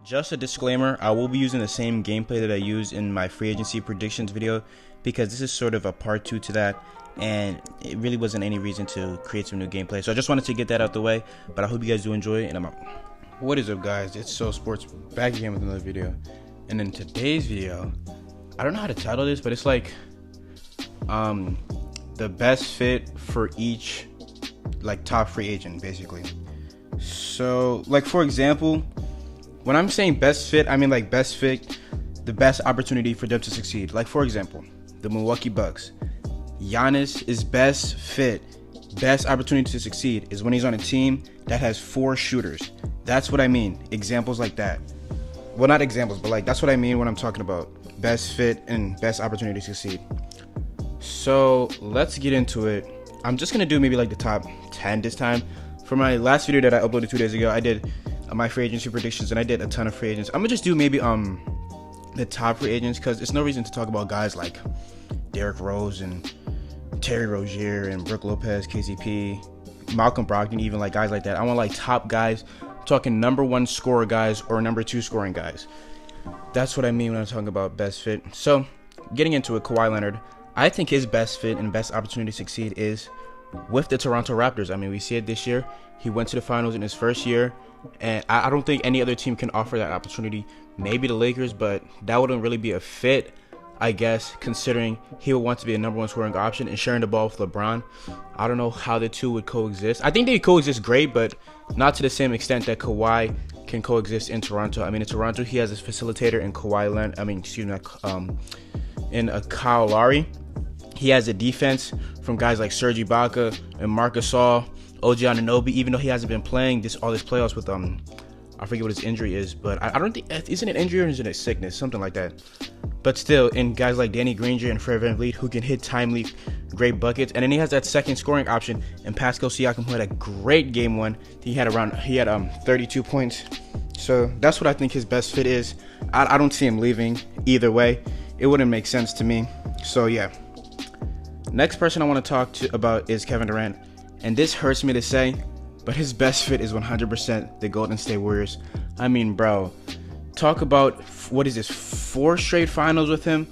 Just a disclaimer, I will be using the same gameplay that I used in my free agency predictions video because this is sort of a part 2 to that, and it really wasn't any reason to create some new gameplay. So I just wanted to get that out the way, but I hope you guys do enjoy it, and I'm out. What is up, guys? It's So Sports back again with another video. And in today's video, I don't know how to title this, but it's like the best fit for each top free agent, basically. So for example, when I'm saying best fit, I mean best fit, the best opportunity for them to succeed. For example, the Milwaukee Bucks. Giannis is best fit, best opportunity to succeed is when he's on a team that has 4 shooters. That's what I mean. Examples like that. Well, not examples, but that's what I mean when I'm talking about best fit and best opportunity to succeed. So let's get into it. I'm just gonna do maybe the top 10 this time. For my last video that I uploaded 2 days ago, I did my free agency predictions, and I did a ton of free agents. I'm gonna just do maybe the top free agents, because there's no reason to talk about guys like Derrick Rose and Terry Rozier and Brook Lopez, KCP, Malcolm Brogdon, even guys like that. I want top guys. I'm talking number 1 scorer guys or number 2 scoring guys. That's what I mean when I'm talking about best fit. So getting into it, Kawhi Leonard, I think his best fit and best opportunity to succeed is with the Toronto Raptors. I mean, we see it this year. He went to the finals in his first year, and I don't think any other team can offer that opportunity. Maybe the Lakers, but that wouldn't really be a fit, I guess, considering he would want to be a number 1 scoring option and sharing the ball with LeBron. I don't know how the two would coexist. I think they coexist great, but not to the same extent that Kawhi can coexist in Toronto. I mean, in Toronto, he has his facilitator in Kawhi Leonard. In Kyle Lowry. He has a defense from guys like Serge Ibaka and Marc Gasol, OG Anunoby, even though he hasn't been playing all this playoffs with I forget what his injury is, but I don't think, isn't it injury or is it a sickness, something like that. But still, in guys like Danny Granger and Fred VanVleet, who can hit timely, great buckets, and then he has that second scoring option, and Pascal Siakam, who had a great game 1. He had 32 points. So that's what I think his best fit is. I don't see him leaving either way. It wouldn't make sense to me. So yeah. Next person I want to talk about is Kevin Durant, and this hurts me to say, but his best fit is 100% the Golden State Warriors. I mean, bro, talk about, what is this, 4 straight finals with him?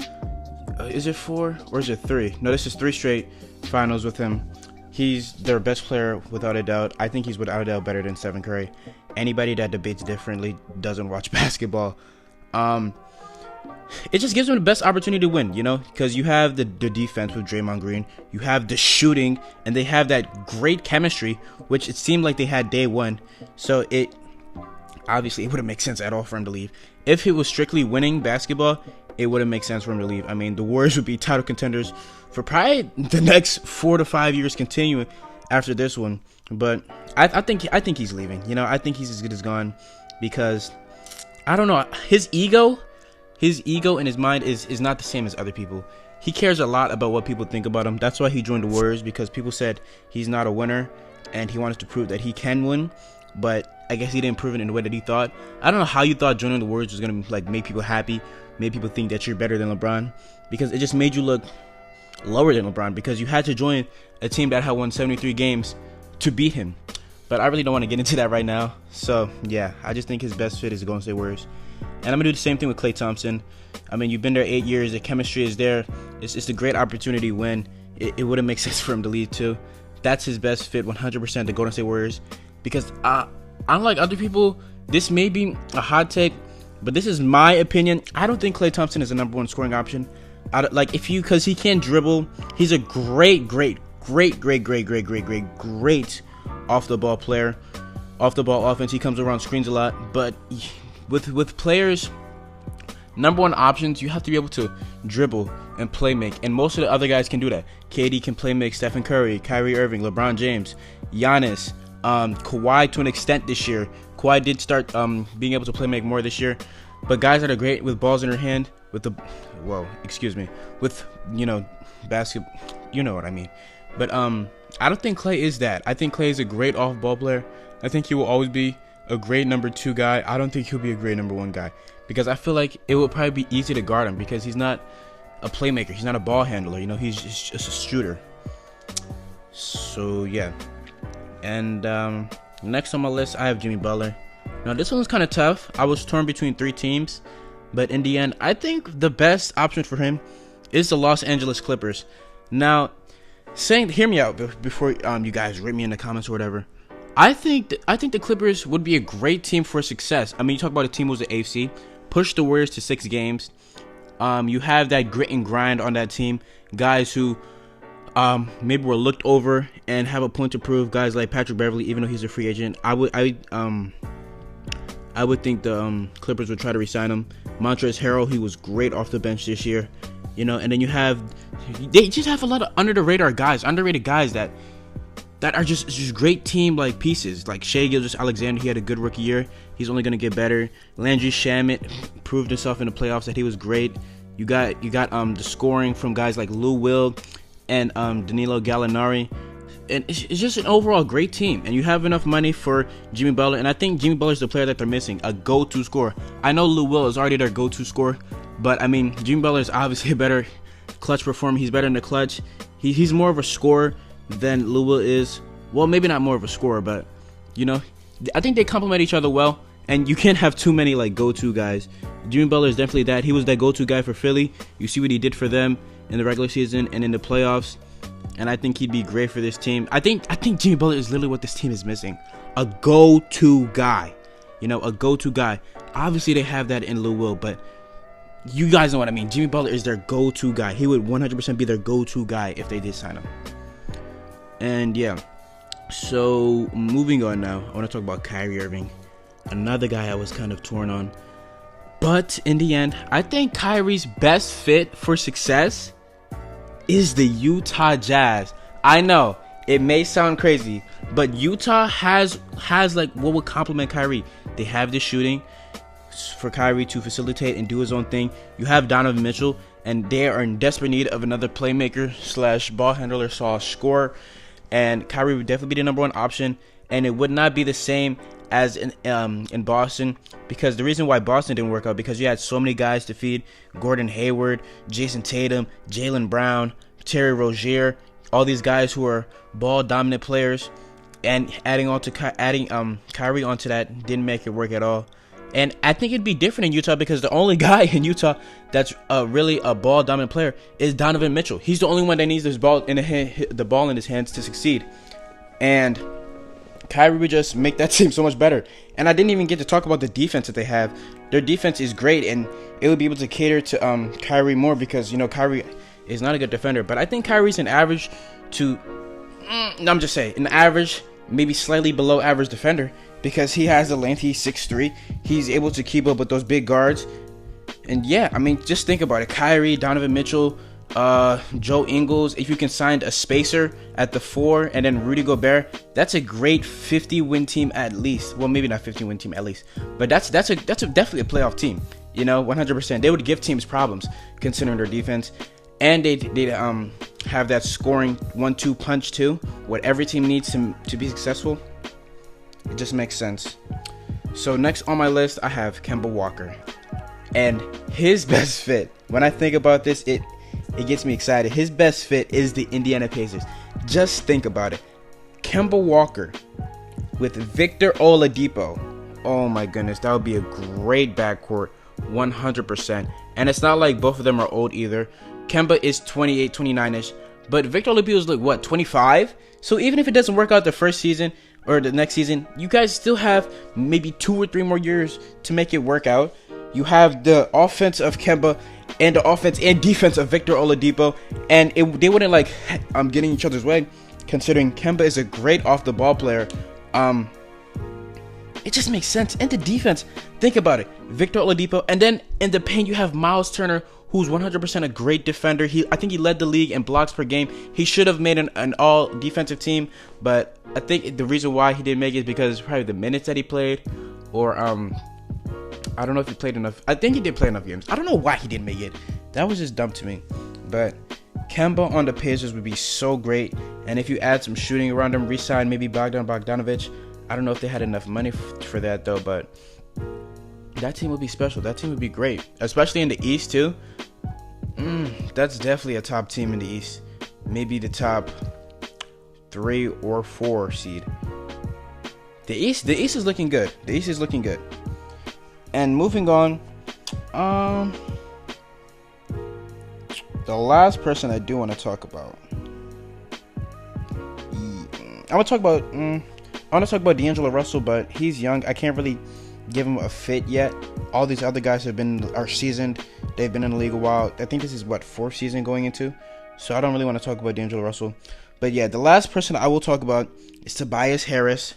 Is it 4 or is it 3? No, this is 3 straight finals with him. He's their best player without a doubt. I think he's without a doubt better than Stephen Curry. Anybody that debates differently doesn't watch basketball. It just gives them the best opportunity to win, because you have the defense with Draymond Green, you have the shooting, and they have that great chemistry, which it seemed like they had day 1. So it wouldn't make sense at all for him to leave. If it was strictly winning basketball, it wouldn't make sense for him to leave. I mean, the Warriors would be title contenders for probably the next 4 to 5 years continuing after this one. But I think he's leaving. I think he's as good as gone, because I don't know, his ego in his mind is not the same as other people. He cares a lot about what people think about him. That's why he joined the Warriors, because people said he's not a winner, and he wanted to prove that he can win. But I guess he didn't prove it in the way that he thought. I don't know how you thought joining the Warriors was gonna make people happy, make people think that you're better than LeBron, because it just made you look lower than LeBron, because you had to join a team that had won 73 games to beat him. But I really don't want to get into that right now. So yeah, I just think his best fit is the Golden State Warriors. And I'm going to do the same thing with Klay Thompson. I mean, you've been there 8 years. The chemistry is there. It's a great opportunity to win. It wouldn't make sense for him to leave too. That's his best fit, 100%, the Golden State Warriors. Because unlike other people, this may be a hot take, but this is my opinion. I don't think Klay Thompson is a number 1 scoring option. Because he can't dribble. He's a great off the ball player. Off the ball offense, he comes around screens a lot, but with players, number 1 options, you have to be able to dribble and play make, and most of the other guys can do that. KD can play make, Stephen Curry, Kyrie Irving, LeBron James, Giannis, Kawhi to an extent this year. Kawhi did start being able to play make more this year, but guys that are great with balls in their hand, basketball, you know what I mean. But I don't think Klay is that. I think Klay is a great off ball player. I think he will always be a great number 2 guy. I don't think he'll be a great number 1 guy, because I feel like it would probably be easy to guard him, because he's not a playmaker. He's not a ball handler. He's just a shooter. So yeah. And next on my list, I have Jimmy Butler. Now this one's kind of tough. I was torn between 3 teams, but in the end, I think the best option for him is the Los Angeles Clippers. Now, hear me out before you guys rate me in the comments or whatever. I think the Clippers would be a great team for success. I mean, you talk about a team who's the AFC, push the Warriors to 6 games. You have that grit and grind on that team. Guys who maybe were looked over and have a point to prove. Guys like Patrick Beverley, even though he's a free agent, I would think the Clippers would try to re-sign him. Montrezl Harrell, he was great off the bench this year, and then they just have a lot of underrated guys that are just great team like pieces. Like Shai Gilgeous-Alexander, he had a good rookie year. He's only gonna get better. Landry Shamet proved himself in the playoffs that he was great. You got the scoring from guys like Lou Will and Danilo Gallinari. And it's just an overall great team. And you have enough money for Jimmy Butler. And I think Jimmy Butler is the player that they're missing, a go-to scorer. I know Lou Will is already their go-to scorer, but I mean, Jimmy Butler is obviously a better clutch performer. He's better in the clutch. He's more of a scorer than Lou Will is. Well, maybe not more of a scorer, but I think they complement each other well. And you can't have too many like go-to guys. Jimmy Butler is definitely that. He was that go-to guy for Philly. You see what he did for them in the regular season and in the playoffs. And I think he'd be great for this team. I think Jimmy Butler is literally what this team is missing. A go-to guy. A go-to guy. Obviously, they have that in Lou Will, but you guys know what I mean. Jimmy Butler is their go-to guy. He would 100% be their go-to guy if they did sign him. And yeah. So, moving on now. I want to talk about Kyrie Irving. Another guy I was kind of torn on. But in the end, I think Kyrie's best fit for success is the Utah Jazz. I know it may sound crazy, but Utah has like what would complement Kyrie. They have the shooting for Kyrie to facilitate and do his own thing. You have Donovan Mitchell, and they are in desperate need of another playmaker / ball handler / scorer. And Kyrie would definitely be the number 1 option, and it would not be the same as in Boston, because the reason why Boston didn't work out because you had so many guys to feed: Gordon Hayward, Jason Tatum, Jaylen Brown, Terry Rozier, all these guys who are ball dominant players, and adding Kyrie onto that didn't make it work at all. And I think it'd be different in Utah because the only guy in Utah that's really a ball dominant player is Donovan Mitchell. He's the only one that needs the ball in his hands to succeed, and Kyrie would just make that team so much better. And I didn't even get to talk about the defense that they have. Their defense is great, and it would be able to cater to Kyrie more because Kyrie is not a good defender. But I think Kyrie's an average to I'm just saying an average, maybe slightly below average defender because he has the length. He's 6'3". He's able to keep up with those big guards. And yeah, I mean, just think about it. Kyrie, Donovan Mitchell, Joe Ingles. If you can sign a spacer at the 4 and then Rudy Gobert, that's a great 50-win team at least. Well, maybe not 50-win team at least, but that's definitely a playoff team. 100%. They would give teams problems considering their defense, and they'd have that scoring 1-2 punch too. What every team needs to be successful. It just makes sense. So next on my list, I have Kemba Walker, and his best fit. When I think about this, it gets me excited. His best fit is the Indiana Pacers. Just think about it. Kemba Walker with Victor Oladipo. Oh my goodness, that would be a great backcourt, 100%. And it's not like both of them are old either. Kemba is 28, 29-ish, but Victor Oladipo is like, what, 25? So even if it doesn't work out the first season or the next season, you guys still have maybe 2 or 3 more years to make it work out. You have the offense of Kemba and the offense and defense of Victor Oladipo, and they wouldn't like getting each other's way, considering Kemba is a great off the ball player. It just makes sense. And the defense, think about it, Victor Oladipo, and then in the paint you have Miles Turner, who's 100% a great defender. I think he led the league in blocks per game. He should have made an all defensive team, but I think the reason why he didn't make it is because probably the minutes that he played, or I don't know if he played enough. I think he did play enough games. I don't know why he didn't make it. That was just dumb to me. But Kemba on the Pacers would be so great. And if you add some shooting around him, re-sign maybe Bogdanovic. I don't know if they had enough money for that though, but that team would be special. That team would be great, especially in the East too. That's definitely a top team in the East. Maybe the top 3 or 4 seed. The East is looking good. The East is looking good. And moving on, the last person I do want to talk about, I want to talk about D'Angelo Russell, but he's young. I can't really give him a fit yet. All these other guys are seasoned. They've been in the league a while. I think this is fourth season going into. So I don't really want to talk about D'Angelo Russell. But yeah, the last person I will talk about is Tobias Harris.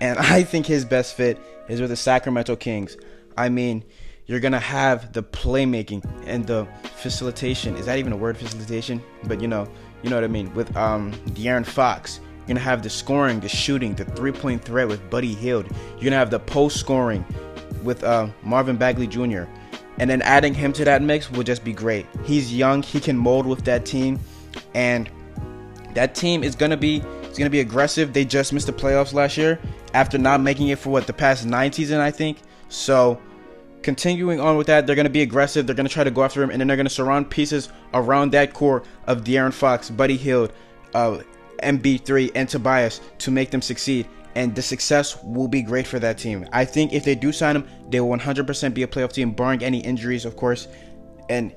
And I think his best fit is with the Sacramento Kings. I mean, you're going to have the playmaking and the facilitation. Is that even a word, facilitation? But you know what I mean. With De'Aaron Fox. You're going to have the scoring, the shooting, the three-point threat with Buddy Hield. You're going to have the post scoring with Marvin Bagley Jr. And then adding him to that mix will just be great. He's young. He can mold with that team. And that team is going to be aggressive. They just missed the playoffs last year after not making it for the past 9 seasons, I think. So continuing on with that, they're going to be aggressive. They're going to try to go after him. And then they're going to surround pieces around that core of De'Aaron Fox, Buddy Hield, MB3 and Tobias to make them succeed, and the success will be great for that team. I think if they do sign him, they will 100% be a playoff team, barring any injuries, of course. And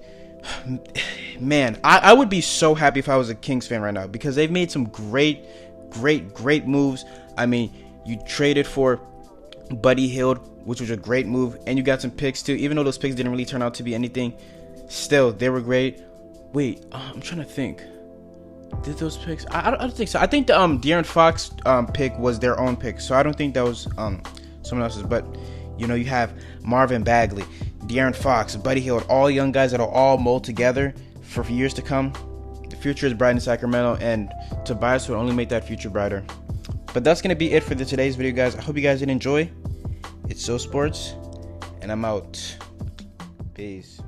man, I would be so happy if I was a Kings fan right now, because they've made some great moves. I mean, you traded for Buddy Hield, which was a great move, and you got some picks too. Even though those picks didn't really turn out to be anything, still they were great. Wait, I'm trying to think. Did those picks? I don't think so. I think the De'Aaron Fox pick was their own pick, so I don't think that was someone else's. But you have Marvin Bagley, De'Aaron Fox, Buddy Hield, all young guys that'll all mold together for years to come. The future is bright in Sacramento, and Tobias will only make that future brighter. But that's gonna be it for today's video, guys. I hope you guys did enjoy. It's So Sports, and I'm out. Peace.